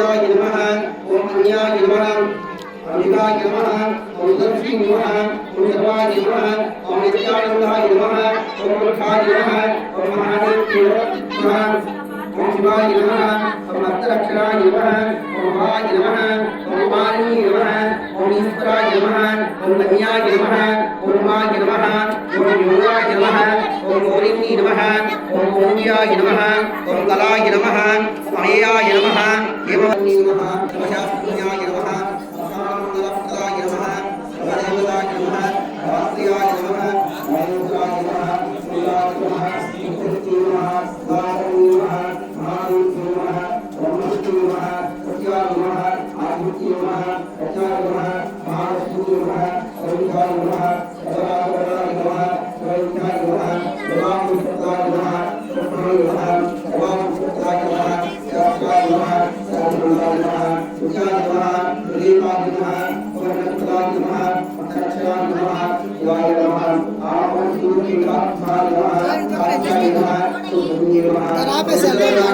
सूर्याय नमः ओम अन्याय नमः अमिताय नमः ओम लक्ष्मी नमः ओम सर्वाय नमः ओम नित्यानंदाय नमः ओम प्रखाय नमः ओम महादेव नमः ओम शिवाय नमः ओम अष्टाक्षराय नमः ओम महाय नमः ओम मालिनी नमः ओम ईश्वराय नमः ओम अन्याय नमः ओम माय नमः ओम योगाय नमः ओम मोरिनी नमः ओम ओमियाय नमः ओम कलाय नमः अमेयाय नमः एवं नमः शास्त्रज्ञाय नमः असामंगलप्रदाय नमः सर्वदेवताय नमः शास्त्रियाय नमः महेन्द्राय नमः सूर्याय नमः मुक्ति नमः दारणी नमः महादेव नमः ओम विष्णु नमः सत्याय नमः आदित्य नमः प्रचाय नमः महालक्ष्मी नमः सविताय नमः सदाशिवाय नमः सविताय नमः देवांशदाय नमः कृष्णाय नमः देवांशदाय नमः शास्त्राय नमः शास्त्राय नमः विद्याय नमः विवेकाय नमः पूर्णप्रदाय नमः अक्षराय नमः शिवाय नमः आत्मसूर्याय नमः आचार्य नमः सुब्रह्मण्य नमः